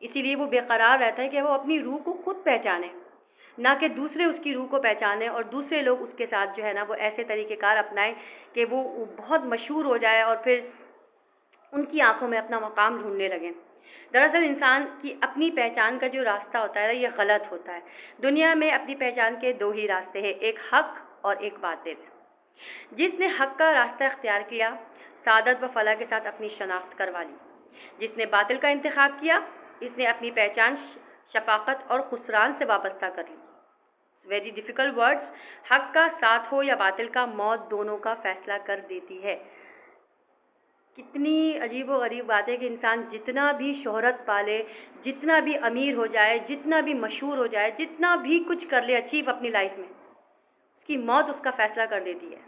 اسی لیے وہ بے قرار رہتا ہے کہ وہ اپنی روح کو خود پہچانے، نہ کہ دوسرے اس کی روح کو پہچانیں اور دوسرے لوگ اس کے ساتھ جو ہے نا وہ ایسے طریقہ کار اپنائیں کہ وہ بہت مشہور ہو جائے اور پھر ان کی آنکھوں میں اپنا مقام ڈھونڈنے لگیں۔ دراصل انسان کی اپنی پہچان کا جو راستہ ہوتا ہے یہ غلط ہوتا ہے۔ دنیا میں اپنی پہچان کے دو ہی راستے ہیں، ایک حق اور ایک باطل۔ جس نے حق کا راستہ اختیار کیا، سعادت و فلاح کے ساتھ اپنی شناخت کروا لی۔ جس نے باطل کا انتخاب کیا، اس نے اپنی پہچان شفاقت اور خسران سے وابستہ کر لی۔ Very difficult words. حق کا ساتھ ہو یا باطل کا، موت دونوں کا فیصلہ کر دیتی ہے۔ کتنی عجیب و غریب بات ہے کہ انسان جتنا بھی شہرت پالے، جتنا بھی امیر ہو جائے، جتنا بھی مشہور ہو جائے، جتنا بھی کچھ کر لے اچیو اپنی لائف میں، اس کی موت اس کا فیصلہ کر دیتی ہے۔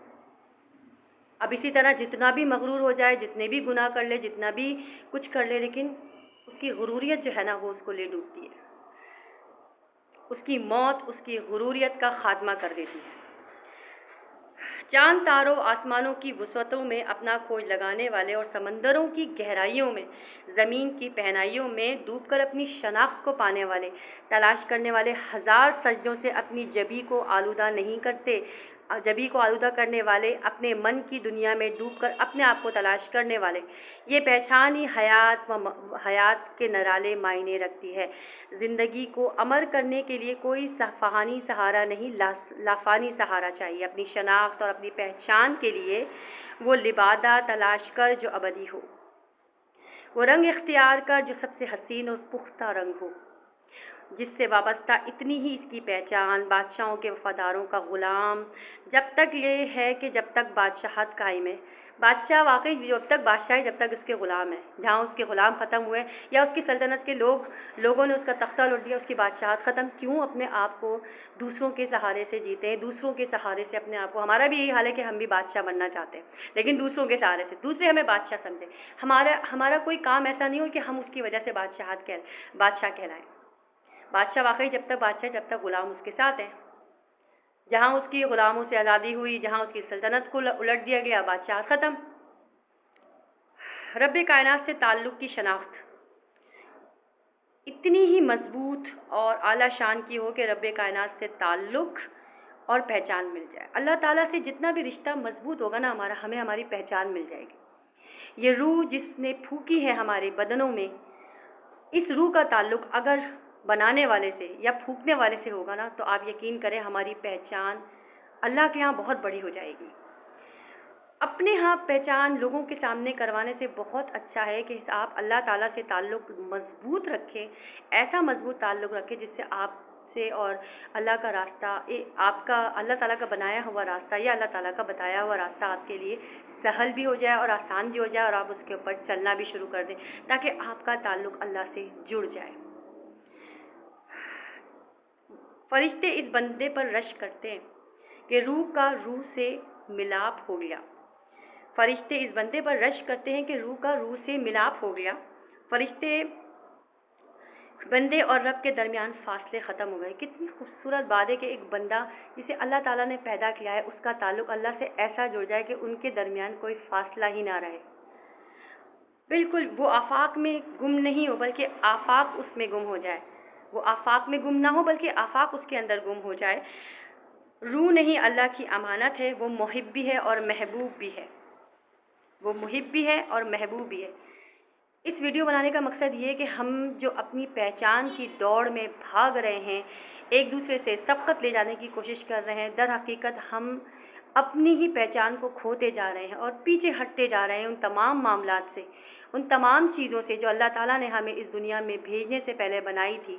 اب اسی طرح جتنا بھی مغرور ہو جائے، جتنے بھی گناہ کر لے، جتنا بھی کچھ کر لے، لیکن اس کی غروریت جو ہے نا وہ اس کو لے ڈوبتی ہے۔ اس کی موت اس کی غروریت کا خاتمہ کر دیتی ہے۔ چاند تاروں آسمانوں کی وسعتوں میں اپنا کھوج لگانے والے اور سمندروں کی گہرائیوں میں، زمین کی پہنائیوں میں ڈوب کر اپنی شناخت کو پانے والے، تلاش کرنے والے ہزار سجدوں سے اپنی جبی کو آلودہ نہیں کرتے۔ جبی کو آلودہ کرنے والے، اپنے من کی دنیا میں ڈوب کر اپنے آپ کو تلاش کرنے والے، یہ پہچان ہی حیات کے نرالے معنی رکھتی ہے۔ زندگی کو امر کرنے کے لیے کوئی فانی سہارا نہیں، لافانی سہارا چاہیے۔ اپنی شناخت اور اپنی پہچان کے لیے وہ لبادہ تلاش کر جو ابدی ہو، وہ رنگ اختیار کر جو سب سے حسین اور پختہ رنگ ہو، جس سے وابستہ اتنی ہی اس کی پہچان۔ بادشاہوں کے وفاداروں کا غلام جب تک یہ ہے کہ جب تک بادشاہت قائم ہے۔ بادشاہ واقعی جب تک بادشاہ ہے جب تک اس کے غلام ہیں۔ جہاں اس کے غلام ختم ہوئے یا اس کی سلطنت کے لوگوں نے اس کا تختہ لوٹ دیا، اس کی بادشاہت ختم، کیوں اپنے آپ کو دوسروں کے سہارے سے جیتے ہیں، دوسروں کے سہارے سے اپنے آپ کو۔ ہمارا بھی یہی حال ہے کہ ہم بھی بادشاہ بننا چاہتے ہیں، لیکن دوسروں کے سہارے سے، دوسرے ہمیں بادشاہ سمجھیں۔ ہمارا کوئی کام ایسا نہیں ہو کہ ہم اس کی وجہ سے بادشاہ کہلائیں۔ بادشاہ واقعی جب تک بادشاہ جب تک غلام اس کے ساتھ ہیں۔ جہاں اس کی غلاموں سے آزادی ہوئی، جہاں اس کی سلطنت کو الٹ دیا گیا، بادشاہ ختم۔ رب کائنات سے تعلق کی شناخت اتنی ہی مضبوط اور اعلیٰ شان کی ہو کہ رب کائنات سے تعلق اور پہچان مل جائے۔ اللہ تعالیٰ سے جتنا بھی رشتہ مضبوط ہوگا نا ہمیں ہماری پہچان مل جائے گی۔ یہ روح جس نے پھونکی ہے ہمارے بدنوں میں، اس روح کا تعلق اگر بنانے والے سے یا پھونکنے والے سے ہوگا نا تو آپ یقین کریں ہماری پہچان اللہ کے ہاں بہت بڑی ہو جائے گی۔ اپنے ہاں پہچان لوگوں کے سامنے کروانے سے بہت اچھا ہے کہ آپ اللہ تعالیٰ سے تعلق مضبوط رکھیں، ایسا مضبوط تعلق رکھیں جس سے آپ سے اور اللہ کا راستہ، آپ کا اللہ تعالیٰ کا بنایا ہوا راستہ یا اللہ تعالیٰ کا بتایا ہوا راستہ آپ کے لیے سہل بھی ہو جائے اور آسان بھی ہو جائے، اور آپ اس کے اوپر چلنا بھی شروع کر دیں تاکہ آپ کا تعلق اللہ سے جڑ جائے۔ فرشتے اس بندے پر رشک کرتے ہیں کہ روح کا روح سے ملاپ ہو گیا۔ فرشتے اس بندے پر رشک کرتے ہیں کہ روح کا روح سے ملاپ ہو گیا۔ فرشتے بندے اور رب کے درمیان فاصلے ختم ہو گئے۔ کتنی خوبصورت بات ہے کہ ایک بندہ جسے اللہ تعالیٰ نے پیدا کیا ہے، اس کا تعلق اللہ سے ایسا جڑ جائے کہ ان کے درمیان کوئی فاصلہ ہی نہ رہے۔ بالکل وہ آفاق میں گم نہیں ہو بلکہ آفاق اس میں گم ہو جائے۔ وہ آفاق میں گم نہ ہو بلکہ آفاق اس کے اندر گم ہو جائے۔ روح نہیں اللہ کی امانت ہے، وہ محب بھی ہے اور محبوب بھی ہے۔ وہ محب بھی ہے اور محبوب بھی ہے۔ اس ویڈیو بنانے کا مقصد یہ ہے کہ ہم جو اپنی پہچان کی دوڑ میں بھاگ رہے ہیں، ایک دوسرے سے سبقت لے جانے کی کوشش کر رہے ہیں، در حقیقت ہم اپنی ہی پہچان کو کھوتے جا رہے ہیں اور پیچھے ہٹتے جا رہے ہیں ان تمام معاملات سے، ان تمام چیزوں سے جو اللہ تعالیٰ نے ہمیں اس دنیا میں بھیجنے سے پہلے بنائی تھی،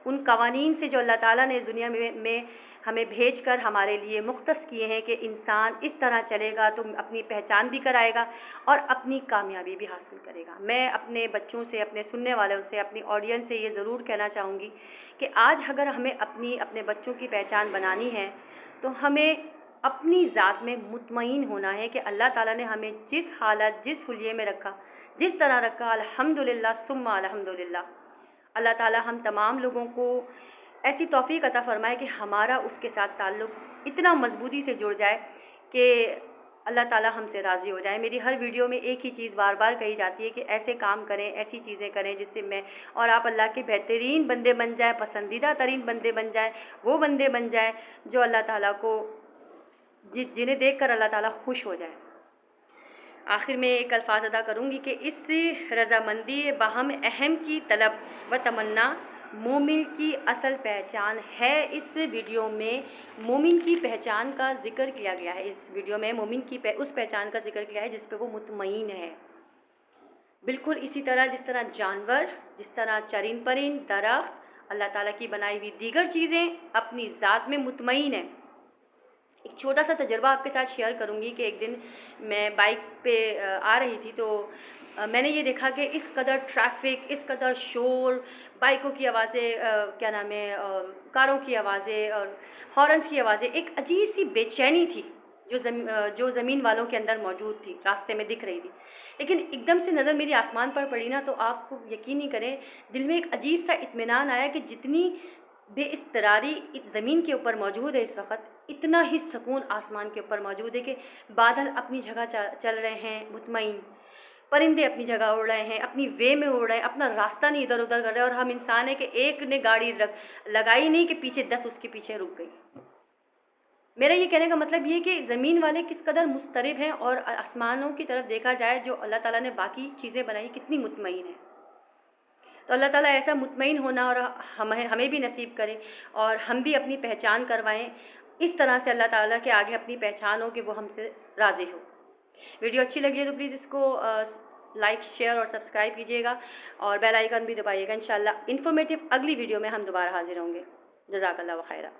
ان قوانین سے جو اللہ تعالیٰ نے اس دنیا میں ہمیں بھیج کر ہمارے لیے مختص کیے ہیں کہ انسان اس طرح چلے گا تو اپنی پہچان بھی کرائے گا اور اپنی کامیابی بھی حاصل کرے گا۔ میں اپنے بچوں سے، اپنے سننے والوں سے، اپنی آڈینس سے یہ ضرور کہنا چاہوں گی کہ آج اگر ہمیں اپنے بچوں کی پہچان بنانی ہے تو ہمیں اپنی ذات میں مطمئن ہونا ہے کہ اللہ تعالیٰ نے ہمیں جس حالت، جس حلیے میں رکھا، جس طرح رکھا، الحمدللہ ثم الحمدللہ، اللہ تعالیٰ ہم تمام لوگوں کو ایسی توفیق عطا فرمائے کہ ہمارا اس کے ساتھ تعلق اتنا مضبوطی سے جڑ جائے کہ اللہ تعالیٰ ہم سے راضی ہو جائے۔ میری ہر ویڈیو میں ایک ہی چیز بار بار کہی جاتی ہے کہ ایسے کام کریں، ایسی چیزیں کریں جس سے میں اور آپ اللہ کے بہترین بندے بن جائیں، پسندیدہ ترین بندے بن جائیں، وہ بندے بن جائیں جو اللہ تعالیٰ کو جنہیں دیکھ کر اللہ تعالیٰ خوش ہو جائے۔ آخر میں ایک الفاظ ادا کروں گی کہ اس رضامندی باہم اہم کی طلب و تمنا مومن کی اصل پہچان ہے۔ اس ویڈیو میں مومن کی پہچان کا ذکر کیا گیا ہے، اس ویڈیو میں مومن کی اس پہچان کا ذکر کیا ہے جس پہ وہ مطمئن ہے۔ بالکل اسی طرح جس طرح جانور، جس طرح چرند پرند، درخت، اللہ تعالیٰ کی بنائی ہوئی دیگر چیزیں اپنی ذات میں مطمئن ہیں۔ ایک چھوٹا سا تجربہ آپ کے ساتھ شیئر کروں گی کہ ایک دن میں بائک پہ آ رہی تھی تو میں نے یہ دیکھا کہ اس قدر ٹریفک، اس قدر شور، بائکوں کی آوازیں، کاروں کی آوازیں اور ہارنس کی آوازیں، ایک عجیب سی بے چینی تھی جو زمین والوں کے اندر موجود تھی، راستے میں دکھ رہی تھی۔ لیکن ایک دم سے نظر میری آسمان پر پڑی نا، تو آپ کو یقین نہیں کریں، دل میں ایک عجیب سا اطمینان آیا کہ جتنی بے استقراری زمین کے اوپر موجود ہے اس وقت، اتنا ہی سکون آسمان کے اوپر موجود ہے کہ بادل اپنی جگہ چل رہے ہیں مطمئن، پرندے اپنی جگہ اڑ رہے ہیں، اپنی وے میں اڑ رہے ہیں، اپنا راستہ نہیں ادھر ادھر کر رہے، اور ہم انسان ہیں کہ ایک نے گاڑی لگائی نہیں کہ پیچھے 10 اس کے پیچھے رک گئی۔ میرا یہ کہنے کا مطلب یہ کہ زمین والے کس قدر مضطرب ہیں، اور آسمانوں کی طرف دیکھا جائے جو اللہ تعالیٰ نے باقی چیزیں بنائی کتنی مطمئن ہیں۔ تو اللہ تعالیٰ ایسا مطمئن ہونا اور ہمیں بھی نصیب کرے، اور ہم بھی اپنی پہچان کروائیں، اس طرح سے اللہ تعالیٰ کے آگے اپنی پہچان ہو کہ وہ ہم سے راضی ہو۔ ویڈیو اچھی لگی ہے تو پلیز اس کو لائک، شیئر اور سبسکرائب کیجیے گا، اور بیل آئیکن بھی دبائیے گا۔ انشاءاللہ انفارمیٹیو اگلی ویڈیو میں ہم دوبارہ حاضر ہوں گے۔ جزاک اللہ خیرہ۔